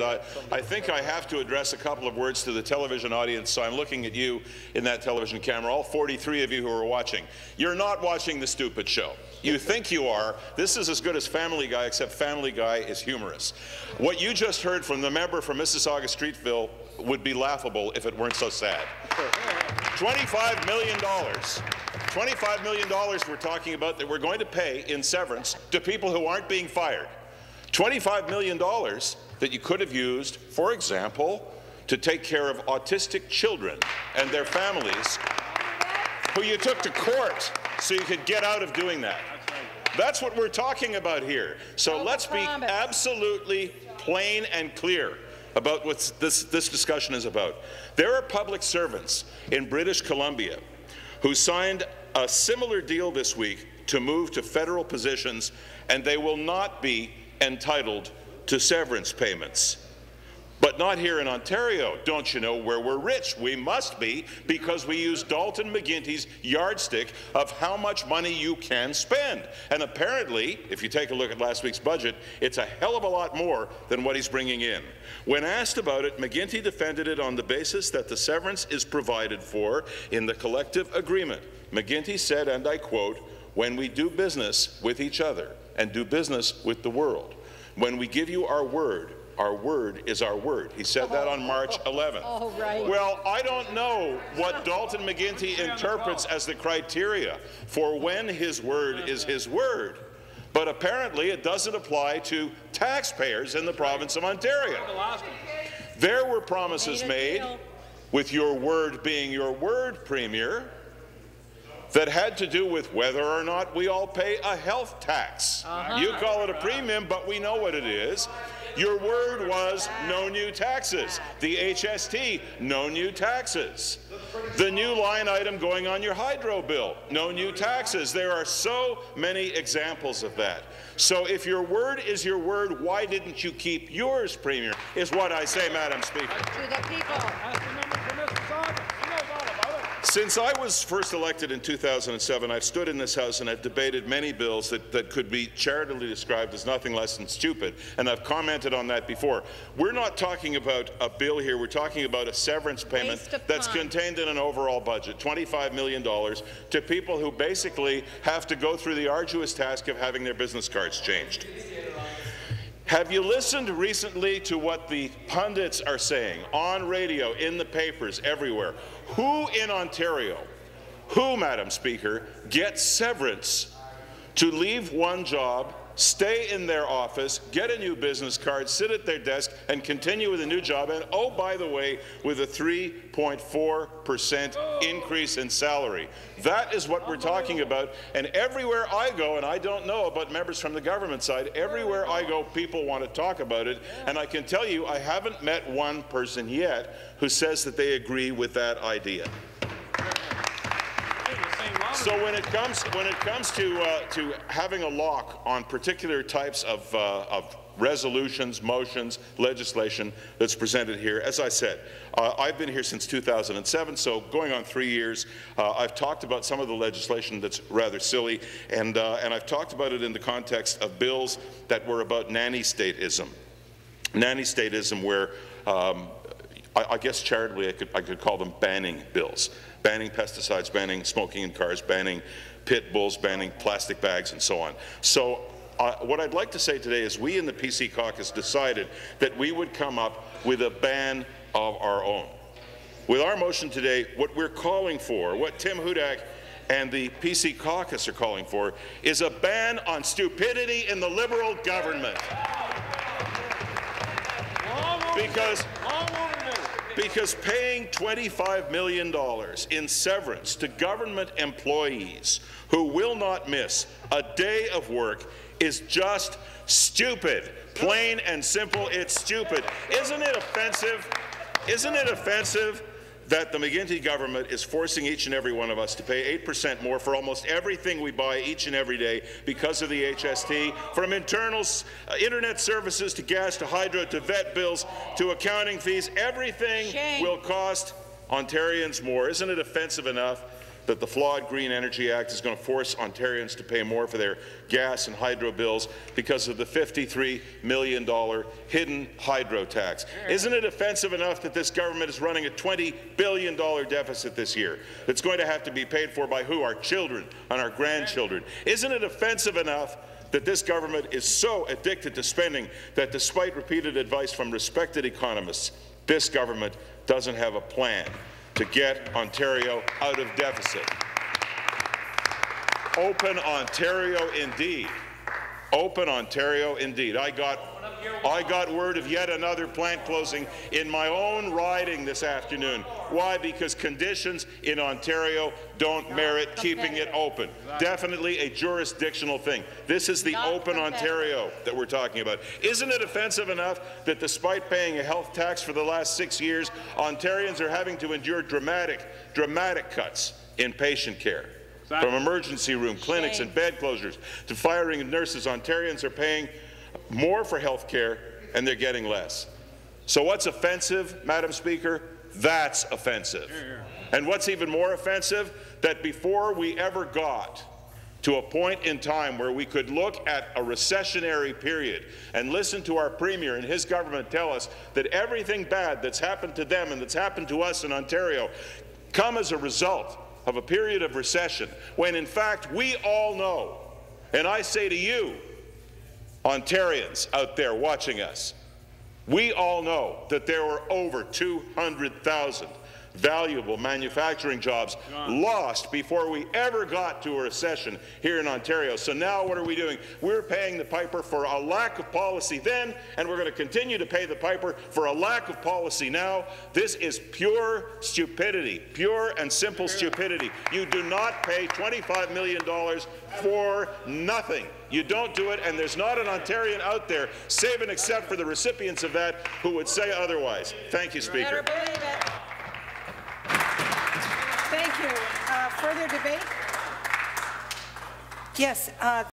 and I think I have to address a couple of words to the television audience, so I'm looking at you in that television camera, all 43 of you who are watching. You're not watching the stupid show. You think you are. This is as good as Family Guy, except Family Guy is humorous. What you just heard from the member from Mississauga Streetville would be laughable if it weren't so sad. $25 million. $25 million we're talking about that we're going to pay in severance to people who aren't being fired. $25 million that you could have used, for example, to take care of autistic children and their families who you took to court so you could get out of doing that. That's what we're talking about here. So let's be absolutely plain and clear about what this discussion is about. There are public servants in British Columbia who signed a similar deal this week to move to federal positions, and they will not be entitled to severance payments. But not here in Ontario. Don't you know, where we're rich? We must be, because we use Dalton McGuinty's yardstick of how much money you can spend. And apparently, if you take a look at last week's budget, it's a hell of a lot more than what he's bringing in. When asked about it, McGuinty defended it on the basis that the severance is provided for in the collective agreement. McGuinty said, and I quote, "When we do business with each other and do business with the world, when we give you our word is our word." He said that on March 11th. Oh, right. Well, I don't know what Dalton McGuinty interprets as the criteria for when his word is his word, but apparently it doesn't apply to taxpayers in the province of Ontario. There were promises made, with your word being your word, Premier, that had to do with whether or not we all pay a health tax. You call it a premium, but we know what it is. Your word was no new taxes. The HST, no new taxes. The new line item going on your hydro bill, no new taxes. There are so many examples of that. So if your word is your word, why didn't you keep yours, Premier, is what I say, Madam Speaker. To the people. Since I was first elected in 2007, I've stood in this House and I've debated many bills that could be charitably described as nothing less than stupid, and I've commented on that before. We're not talking about a bill here, we're talking about a severance payment that's contained in an overall budget, $25 million, to people who basically have to go through the arduous task of having their business cards changed. Have you listened recently to what the pundits are saying on radio, in the papers, everywhere? Who in Ontario, Madam Speaker, gets severance to leave one job, stay in their office, get a new business card, sit at their desk, and continue with a new job, and oh, by the way, with a 3.4% increase in salary? That is what we're talking about, and everywhere I go, and I don't know about members from the government side, everywhere I go, people want to talk about it, and I can tell you I haven't met one person yet who says that they agree with that idea. So when it comes to having a lock on particular types of resolutions, motions, legislation that's presented here, as I said, I've been here since 2007, so going on 3 years. I've talked about some of the legislation that's rather silly, and I've talked about it in the context of bills that were about nanny statism. Nanny statism, where I guess charitably I could call them banning bills. Banning pesticides, banning smoking in cars, banning pit bulls, banning plastic bags, and so on. So what I'd like to say today is we in the PC caucus decided that we would come up with a ban of our own. With our motion today, what we're calling for, what Tim Hudak and the PC caucus are calling for, is a ban on stupidity in the Liberal government. Because paying $25 million in severance to government employees who will not miss a day of work is just stupid. Plain and simple, it's stupid. Isn't it offensive? Isn't it offensive that the McGuinty government is forcing each and every one of us to pay 8% more for almost everything we buy each and every day because of the HST, from internals, internet services to gas to hydro to vet bills to accounting fees? Everything will cost Ontarians more. Isn't it offensive enough that the flawed Green Energy Act is going to force Ontarians to pay more for their gas and hydro bills because of the $53 million hidden hydro tax? Isn't it offensive enough that this government is running a $20 billion deficit this year that's going to have to be paid for by who? Our children and our grandchildren. Isn't it offensive enough that this government is so addicted to spending that, despite repeated advice from respected economists, this government doesn't have a plan to get Ontario out of deficit? Open Ontario indeed. Open Ontario indeed. I got word of yet another plant closing in my own riding this afternoon. Why? Because conditions in Ontario don't merit keeping it open. Definitely a jurisdictional thing. This is the open Ontario that we're talking about. Isn't it offensive enough that, despite paying a health tax for the last 6 years, Ontarians are having to endure dramatic cuts in patient care? From emergency room clinics and bed closures to firing of nurses, Ontarians are paying more for health care and they're getting less. So what's offensive, Madam Speaker? That's offensive. And what's even more offensive, that before we ever got to a point in time where we could look at a recessionary period and listen to our Premier and his government tell us that everything bad that's happened to them and that's happened to us in Ontario come as a result of a period of recession, when in fact we all know, and I say to you, Ontarians out there watching us, we all know that there were over 200,000 valuable manufacturing jobs lost before we ever got to a recession here in Ontario. So now what are we doing? We're paying the piper for a lack of policy then, and we're going to continue to pay the piper for a lack of policy now. This is pure stupidity, pure and simple stupidity. You do not pay $25 million for nothing. You don't do it, and there's not an Ontarian out there, save and except for the recipients of that, who would say otherwise. Thank you, Speaker. Thank you. Further debate? Yes.